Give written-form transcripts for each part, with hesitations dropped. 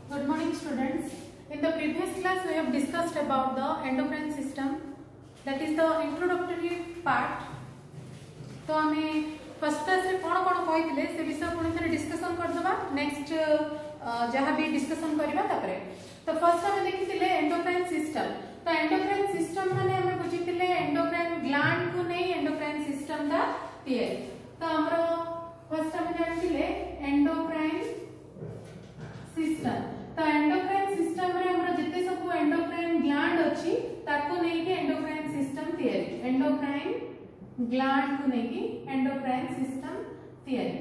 Good morning, students. In the previous class, we have discussed about the endocrine system. That is the introductory part. तो हमें first class रे कोन कोन कहितले से विषय पुणी थरे डिस्कशन कर दबा नेक्स्ट जहां भी डिस्कशन करबा तापरे तो फर्स्ट हमें देखितले एंडोक्राइन सिस्टम तो एंडोक्राइन सिस्टम माने हमें बुझितले एंडोक्राइन ग्लैंड को नहीं एंडोक्राइन सिस्टम दा थियरी तो हमरो फर्स्ट हमें जानथिले एंडोक्राइन सिस्टम तो एंडोक्राइन सिस्टम रे हमरो जते सब एंडोक्राइन ग्लैंड अछि ताको नै कि endocrine system theory endocrine gland को नहीं एंडोक्राइन सिस्टम थियरी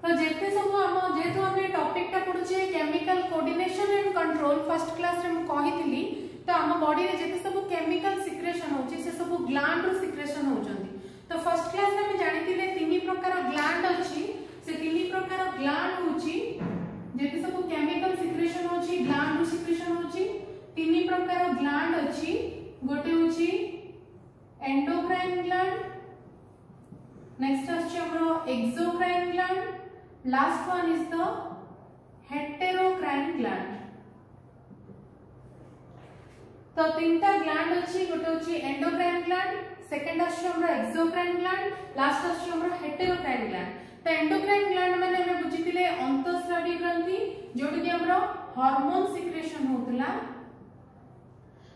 तो जेते सब हम जेतो हम टॉपिक टा पढुचे chemical coordination and control first class रे हम कहितली तो हम बॉडी रे जेते सब केमिकल सिक्रेशन होची से सब ग्लैंड रो सिक्रेशन होचंदी तो फर्स्ट क्लास रे हम जानितिले तीन प्रकार ग्लैंड अछि से तीन प्रकार ग्लैंड होची जेते सब केमिकल सिक्रेशन होची ग्लैंड रो सिक्रेशन होची तीन प्रकार ग्लैंड अछि गोटे होची एंडोक्राइन ग्लैंड नेक्स्ट अछि हमरो exocrine gland last one is the heterocrine gland तो तीनटा ग्लैंड अछि गोटे अछि एंडोक्राइन ग्लैंड सेकंड अछि हमरो एक्सोक्राइन ग्लैंड लास्ट अछि हमरो हेटेरोक्राइन ग्लैंड तो एंडोक्राइन ग्लैंड माने हम बुझितिले अंतःस्रावी ग्रंथि जोडि कि हमरो हार्मोन सिक्रेशन होतला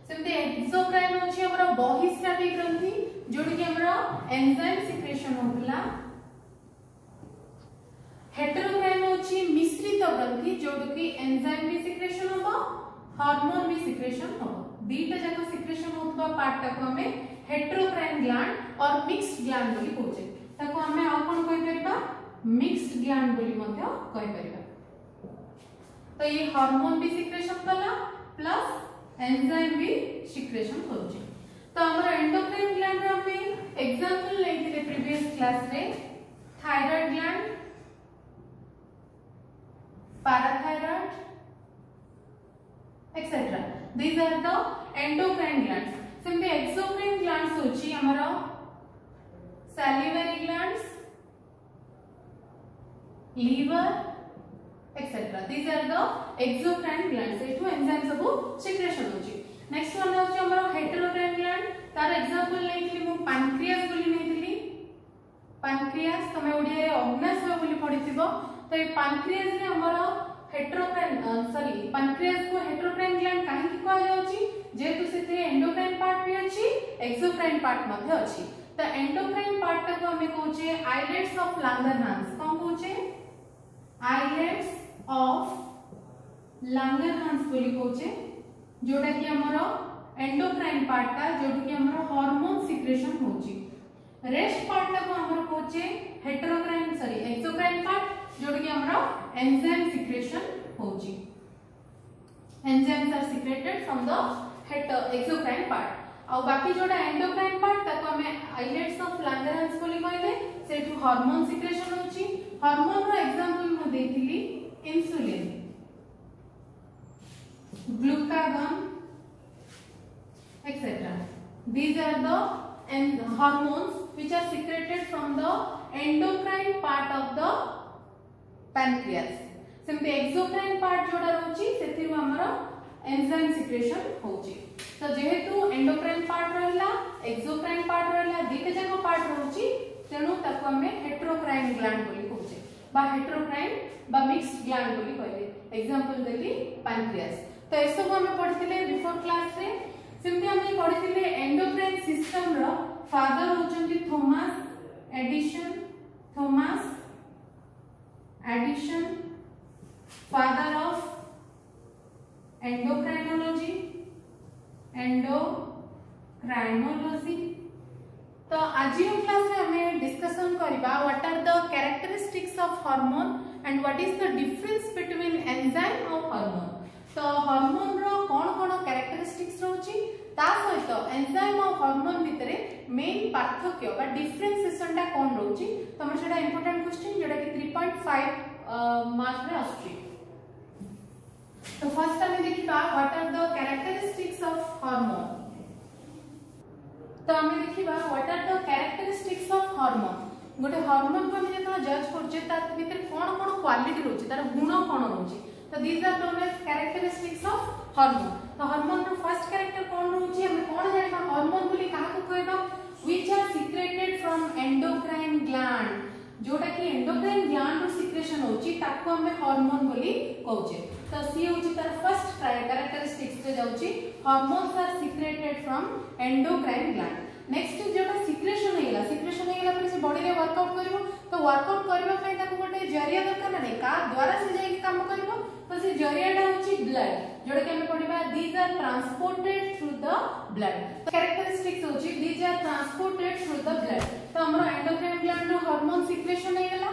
सेमते एक्सोक्राइन होची हमरा बहिस्रावी ग्रंथि जोडि कि हमरा एंजाइम सिक्रेशन होतला हेटेरोक्राइन होची मिश्रित ग्रंथि जोडि कि एंजाइम भी सिक्रेशन होबो हार्मोन भी सिक्रेशन होबो बीटा जाक सिक्रेशन होतबा पार्ट टाको हमें हेटेरोक्राइन ग्लैंड और मिक्स्ड ग्लैंड बोली कहूचे ताको हमें आ कोन कहि परिबा मिक्स्ड ग्लैंड बोली मध्य कहि परिबा तो ये हार्मोन भी सिक्रेशन कला प्लस एंजाइम भी सिक्रेशन करूचे तो हमरा एंडोक्राइन ग्लैंड रो में एग्जांपल लेथिले प्रीवियस क्लास रे thyroid gland parathyroid etcetera these are the endocrine glands simply exocrine glands होची हमरा salivary glands liver etcetera these are the exocrine glands एठो एंजाइम सब सिक्रेशन होची नेक्स्ट वन होची हमरो हेटेरोक्राइन ग्लैंड तार एग्जांपल लेथिली मु पैनक्रियास बोली नेथिली पैनक्रियास तमे ओडिया रे अग्नाशय बोली पढिथिबो तो ए पैनक्रियास रे हमरो हेटेरोक्राइन सॉरी पैनक्रियास को हेटेरोक्राइन ग्लैंड काहे कि कहल जाउची जेतु सेते एंडोक्राइन पार्ट भी अछि एक्सोक्राइन पार्ट मध्ये अछि तो एंडोक्राइन पार्ट को हमें कहूचे आइलेट्स ऑफ लांगरहांस कोन कहूचे आइलेट्स ऑफ लांगरहांस बोली कहूचे जोटा कि हमरो एंडोक्राइन पार्ट ता जोटा कि हमरो हार्मोन सिक्रेशन होची रेस्ट पार्ट ता को हमरो कहूचे हेटेरोक्राइन सॉरी एक्सोक्राइन पार्ट जोटा कि हमरो एंजाइम सिक्रेशन होची enzymes are secreted from the exocrine part और बाकी जोटा एंडोक्राइन पार्ट ता को हमें आइलेट्स ऑफ लांगरहांस बोली कहले सेठु हार्मोन सिक्रेशन होची हार्मोन रो एग्जांपल मु देथिली insulin glucagon etc these are the hormones which are secreted from the endocrine part of the pancreas simply exocrine part जोडा रहउची सेथिरु हमरो एंजाइम सिक्रेशन होची तो जेहेतु एंडोक्राइन पार्ट रहला एक्सोक्राइन पार्ट रहला दीटे जाको पार्ट रहउची तेनु ताको हमें हेटेरोक्राइन ग्लैंड बोली कहउचे बा हेटेरोक्राइन बा मिक्स्ड ग्लैंड बोली कहले एग्जांपल देली पैनक्रियास तो ए सब हमें पढ़िथिले बिफोर क्लास रे सिम्पली हमें पढ़िथिले एंडोक्राइन सिस्टम रो फादर होचंती Thomas Addison father of endocrinology तो आज क्लास रे हमें डिस्कशन करबा what are the characteristics of hormone and what is the difference between enzyme और हार्मोन तो हार्मोन रो कोन कोन कैरेक्टरिस्टिक्स रहउची ता सहित एंजाइम और हार्मोन भितरे मेन पार्थक्य बा डिफरेंशिएशन ता कोन रहउची तो हमर सेटा इंपोर्टेंट क्वेश्चन जेटा कि 3.5 मार्क्स रे आछी तो फर्स्ट हमें देखिबा what are the characteristics of hormone तो हमें देखिबा what are the characteristics of hormone गोटे हार्मोन को हम जज करछे ता भितर कोन कोन क्वालिटी रहउची तार गुण कोन रहउची तो these are known as characteristics of hormone. तो हार्मोन रो फर्स्ट कैरेक्टर कोन रहउची हम कोन जानिबा हार्मोन बोली काहा को कहबा which are secreted from endocrine gland जोटा कि एंडोक्राइन ग्लैंड रो सीक्रेशन होची ताको हम हार्मोन बोली कहउचे। तो सी होची तार फर्स्ट कैरेक्टरिस्टिक्स रे जाउची hormones are secreted from endocrine gland. Next जोटा सीक्रेशन हेला पर से बॉडी रे वर्कआउट करबो तो वर्कआउट करबा पय ताको गोटे जरिया दरकार नै का द्वारा से जाई काम करबो तो से जरियाटा होची ब्लड जोटा कि हम पढिबा these are transported through the blood. Characteristics होची these are transported through the blood. तो हमरो एंडोक्राइन ग्लैंड रो हार्मोन सीक्रेशन हेला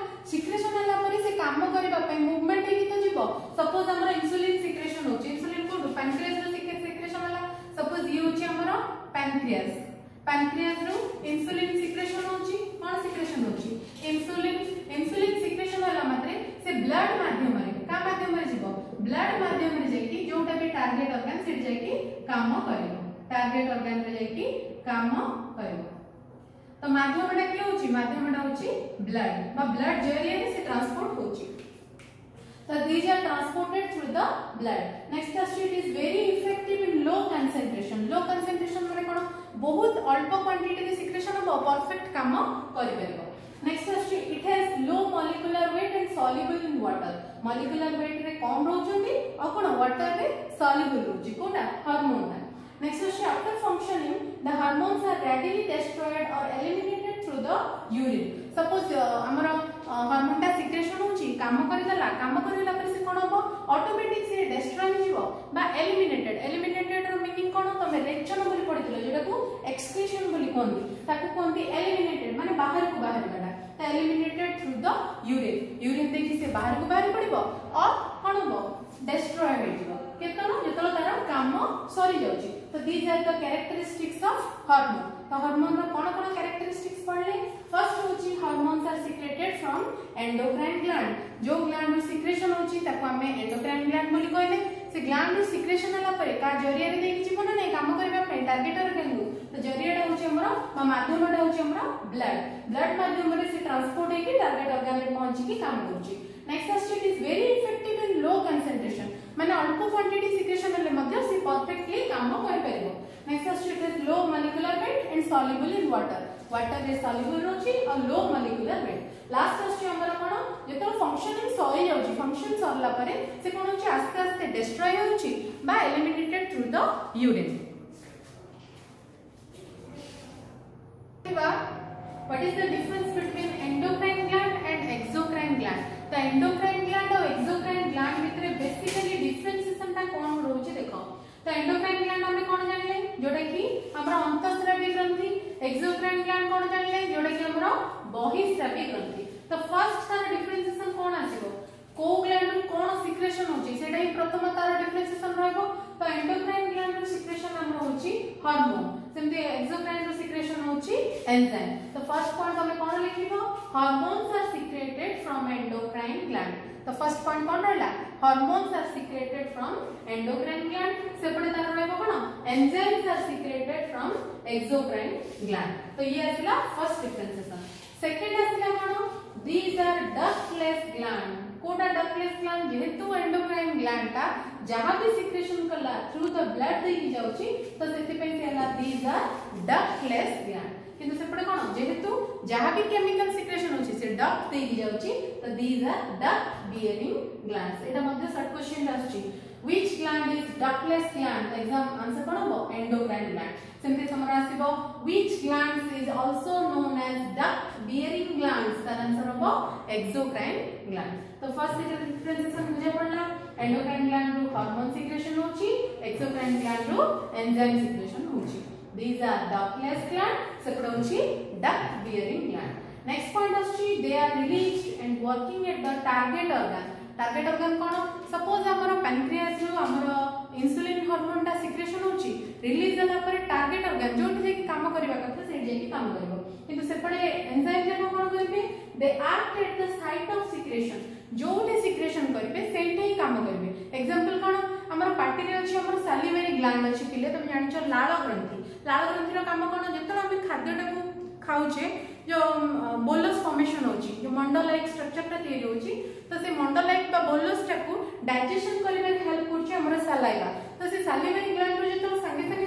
पर से काम करबा पय मूवमेंट हेकी तो जीवो। सपोज हमरो इंसुलिन सीक्रेशन होची इंसुलिन को पैनक्रियास रो सीक्रेशन होला सपोज ये होची हमरो पैनक्रियास रो इंसुलिन सीक्रेशन होची कोन सीक्रेशन होची इंसुलिन सीक्रेशन होला मात्रे से ब्लड माध्यम रे का माध्यम रे जीवो ब्लड माध्यम रे जाई कि जोटा भी टारगेट ऑर्गन से जाई कि काम करिवो टारगेट ऑर्गन रे जाई कि काम करिवो। तो माध्यमटा कि होची माध्यमटा होची ब्लड बा ब्लड जरिया से ट्रांसपोर्ट होची। So these are transported through the blood. Next it is very effective in low concentration. Low concentration माने कोन बहुत अल्प क्वांटिटी रे सिक्रेशन हो परफेक्ट काम करि परबो। Next it has low molecular weight and soluble in water. Molecular weight रे कम रहउछंती आ कोन वाटर रे soluble रहउची कोटा hormone. Next after functioning the hormones are readily destroyed or eliminated through the urine. Suppose हमर हार्मोनटा सिक्रेशन होची काम करिला पर से कोन हो ऑटोमेटिक से डिस्ट्रॉय हो जीवो बा एलिमिनेटेड रो मीनिंग कोन तमे रेक्शन बोली पढितलो जेटा को एक्सक्रीशन बोली कोनती ताको कोनती एलिमिनेटेड माने बाहर को बाहर गडा त एलिमिनेटेड थ्रू द यूरिन देखि से बाहर को बाहर पड़िबो और कोन हो डिस्ट्रॉय हो जीवो केतनो जेतलो तार काम सरी जाउची। तो these are the characteristics of hormone. तो हार्मोन रो कोन कैरेक्टरिस्टिक्स पढ़ले फर्स्ट होची hormones are secreted from endocrine gland जो ग्लैंड रो सीक्रेशन होची ताको हमें एंडोक्राइन ग्लैंड बोली कहले से ग्लैंड रो सीक्रेशन हला परे का जरिया रे देखि जीवन नै काम करबा पे टारगेट ऑर्गन को तो जरियाटा होची हमरो माध्यमटा होची हमरो ब्लड माध्यम रे से ट्रांसपोर्ट हे कि टारगेट ऑर्गन रे पहुंची कि काम करची। Next it is very effective in low concentration माने अल्प क्वांटिटी सिक्रेशन हले मध्य से परफेक्टली काम कर परबो। Next it is low molecular weight and soluble in water रे सॉल्युबल होची और लो मॉलिक्यूलर वेट। लास्ट अछि हमर कोन जेतो फंक्शनिंग सॉरी जाउची फंक्शन सरला परे से कोन होची आस्ते आस्ते डिस्ट्रॉय होची बा eliminated through the urine. What is the difference between endocrine gland and exocrine gland? तो endocrine gland और exocrine gland भितरे बेसिकली डिफरेंशिएशन ता कोन रहउची देखो। तो endocrine gland हमें कोन जानले जोटा कि हमरा अंतःस्रावी ग्रंथि exocrine gland कोन जानले जोटा कि हमरा बहिस्रावी ग्रंथि। तो फर्स्ट तार डिफरेंशिएशन कोन आसीबो को ग्लैंड रो कोन सिक्रेशन होची सेटा ही प्रथम तार डिफरेंशिएशन रहबो। तो endocrine gland रो सिक्रेशन हमरा होची हार्मोन सेमते exocrine रो सिक्रेशन होची एंजाइम। तो फर्स्ट पॉइंट हमें कोन लिखिबो hormones are secreted from endocrine gland. तो फर्स्ट पॉइंट कोन रहला hormones are secreted from endocrine gland सेपटे तार रहबो कोन enzymes are secreted from exocrine gland. तो ये आसला फर्स्ट डिफरेंशिएशन। सेकंड आसला कोन दीज आर डक्टलेस ग्लैंड कोटा डक्टलेस ग्लैंड जेहेतु एंडोक्राइन ग्लैंड ता जहां भी सिक्रेशन कला थ्रू द ब्लड देकी जाउची तो सेति पे सेला दीज आर डक्टलेस ग्लैंड। किंतु सेपटे कोन जेहेतु जहां भी केमिकल सिक्रेशन होची से डक्ट देकी जाउची तो these are duct bearing glands. एटा मध्ये शॉर्ट क्वेश्चन आछी which gland is ductless gland तो एग्जाम आंसर कोन हो एंडोक्राइन ग्लैंड। सिंपली समर आसीबो which glands is also known as duct bearing glands तार आंसर हो एक्सोक्राइन ग्लैंड। तो फर्स्ट डिफरेंशिएशन बुझे पड़ला एंडोक्राइन ग्लैंड रो हार्मोन सिक्रेशन होची एक्सोक्राइन ग्लैंड रो एंजाइम सिक्रेशन होची। these are ductless gland सेपटे होची duct bearing gland। Next point आछी they are released and working at the target organ। Target organ cone suppose हमर पैनक्रियास रो हमर insulin हार्मोनटा secretion होची release होला पर टारगेट ऑर्गन जोट जे काम करबा कथा से जे काम करबो किंतु सेपड़े एंजाइम जे कोन करबे दे act at the site of secretion Jote secretion करबे सेटे ही काम करबे। एग्जांपल कोन हमर पार्टी रे अछि हमर सैलिवरी ग्लैंड अछि पिले तुम जानि छ लाल ग्रंथि रो काम कोन जेतरा हम खाद्यटा को खाउचे जो बोलस फॉर्मेशन होची जो मंडल लाइक स्ट्रक्चर ता तैयारी होची तो से मंडल लाइक बा बोलस टा को डाइजेशन करिबार हेल्प करछि हमर सलाइवा तो से सलाइवरी ग्लैंड रो जेतो संगे संगे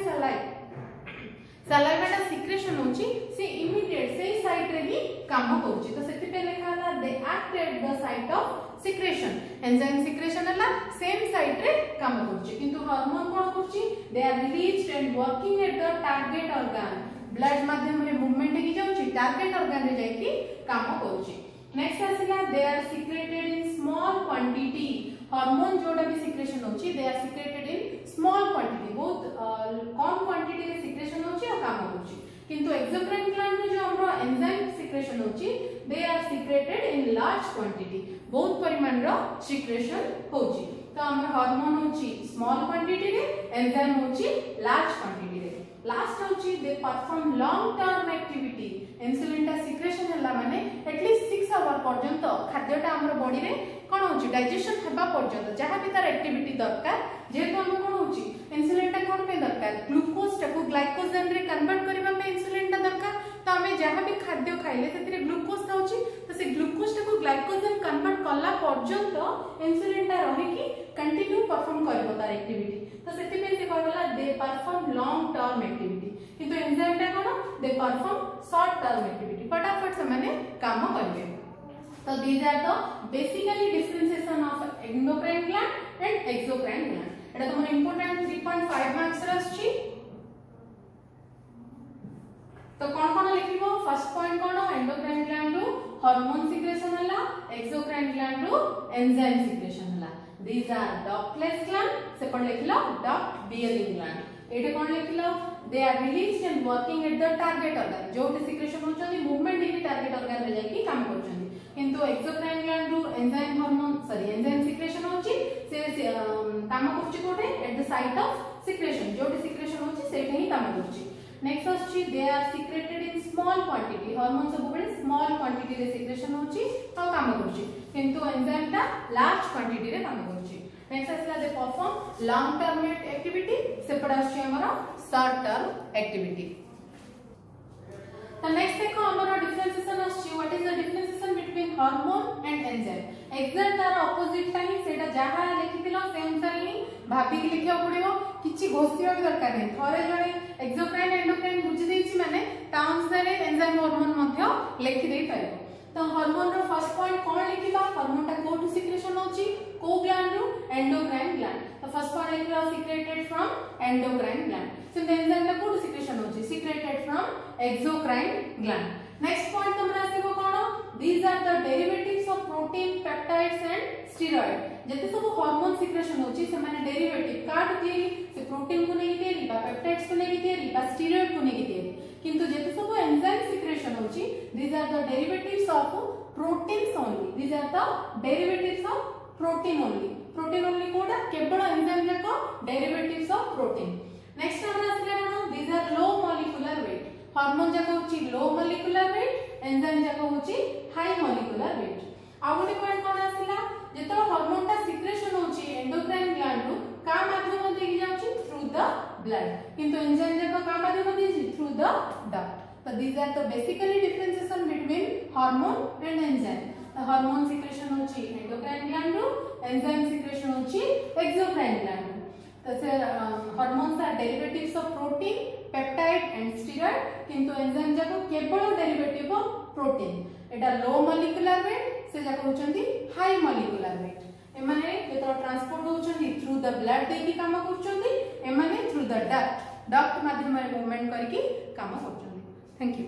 सलाइवाटा सिक्रेशन होची से इमीडिएट से साइट रे ही काम करछि तो सेति पे लिखा हला they act at the site of secretion enzyme secretion हला सेम साइट रे काम करछि किंतु हार्मोन कोन करछि they are released and working at the target organ blood माध्यम रे मूवमेंट की जाउछि टारगेट ऑर्गन रे जाई की काम करछि नेक्स्ट आसिला they are secreted in small quantity hormone जोडा भी सिक्रेशन होची they are secreted in small quantity बहुत कम क्वांटिटी रे सिक्रेशन होची और काम होची किंतु एक्सोक्राइन ग्लैंड रे जो हमरो एंजाइम सिक्रेशन होची they are secreted in large quantity बहुत परिमाण रो सिक्रेशन होची तो हमर हार्मोन होची स्मॉल क्वांटिटी रे एंजाइम होची लार्ज क्वांटिटी रे लास्ट होची they perform long term activity insulin टा सिक्रेशन हला माने एटलीस्ट 6 आवर पर्यंत खाद्यटा हमर बॉडी रे कोन होची डाइजेशन हेबा पर्यंत जहां भी तार एक्टिविटी दरकार जेतो हम कोन होची इंसुलिन टा कोन पे दरकार ग्लूकोज टा को ग्लाइकोजन रे कन्वर्ट करबा पे इंसुलिन टा दरकार तो हमें जहां भी खाद्य खाइले सेतिरे ग्लूकोज खाउची तो से ग्लूकोज टा को ग्लाइकोजन कन्वर्ट करला पर्यंत इंसुलिन टा रही की कंटिन्यू परफॉर्म करबो तार एक्टिविटी तो सेति पे से कहला they perform long term activity किंतु एंजाइम टा कोन they perform short term activity फटाफट से माने काम करबे so these are the basically differentiation of endocrine gland and exocrine gland eta tomar important 3.5 marks रा अछि तो कोन लिखिबो फर्स्ट पॉइंट कोन एंडोक्राइन ग्लैंड रो हार्मोन सिक्रेशन हला एक्सोक्राइन ग्लैंड रो एंजाइम सिक्रेशन हला these are ductless gland से कोन लिखलो duct bearing gland एटे कोन लिखलो they are released and working at the target organ जो सिक्रेशन होचोनी मूवमेंट ही टारगेट ऑर्गन रे जाई की काम करचोनी किंतु एक्सोक्राइन ग्लैंड रो enzyme hormone sorry enzyme secretion होची से काम करची कोटे at the site of secretion जो सिक्रेशन होची सेठे ही काम करची नेक्स्ट अछि they are secreted in small quantity hormone सब बड़े स्मॉल क्वांटिटी रे सिक्रेशन होची तो काम करची किंतु एंजाइम टा लार्ज क्वांटिटी रे काम करची नेक्स्ट असला they perform long term activity सेपड अछि हमरा शॉर्ट टर्म एक्टिविटी तो नेक्स्ट देखो हमरा डिफरेंशिएशन अछि what is the differentiation between hormone and enzyme exact तार ऑपोजिट टा ही सेटा जहां लिखितिलो से अनुसार ही भाबी के लिखियो पड़ियो किछि घोषियो भी दरकार नै थरे जणे एक्सोक्राइन एंडोक्राइन बुझि देछि माने ता अनुसार एंजाइम हार्मोन मध्य लिखि देइ पारे तो हार्मोन रो फर्स्ट पॉइंट कोन लिखिबा हार्मोन टा कोठु सिक्रेशन होछि को ग्लैंड रो एंडोक्राइन ग्लैंड तो फर्स्ट पॉइंट लिखिबा secreted from endocrine gland so the enzyme टा कोठु सिक्रेशन होछि secreted from exocrine gland next point तमरा आसीबो कोन these are the derivatives of protein peptides and steroid जते सब हार्मोन सिक्रेशन होछि से माने डेरिवेटिव कार्ड दिए से प्रोटीन को नहीं दिए बा पेप्टाइड्स को नहीं दिए बा स्टेरॉइड को नहीं दिए किंतु जते सब एंजाइम सिक्रेशन होछि these are the derivatives of proteins only these are the derivatives of protein only कोडा केवल एंजाइम जाको derivatives of protein नेक्स्ट हमरा आसीला कोन these are low molecular weight hormone जाको होछि लो molecular weight एंजाइम जाको होछि हाई molecular weight आ गोटे पॉइंट कोन आसीला जेतो हार्मोन ता सिक्रेशन होछि एंडोक्राइन ग्लैंड रो का माध्यम दे जाउछि थ्रू द ब्लड किंतु एंजाइम जाको का माध्यम दे जाउछि through the duct so these are the basically differentiation between hormone and enzyme the hormone secretion होछि एंडोक्राइन ग्लैंड रो एंजाइम सिक्रेशन होछि एक्सोक्राइन ग्लैंड रो hormones are derivatives of protein peptide and steroid किंतु एंजाइम जाको केवल derivative of protein Etah low molecular weight से जाको होचंती high molecular weight एमाने जेतो ट्रांसपोर्ट होचंती थ्रू द ब्लड देकी काम करचंती एमाने थ्रू द डक्ट माध्यम रे मूवमेंट करके काम करचंती थैंक यू।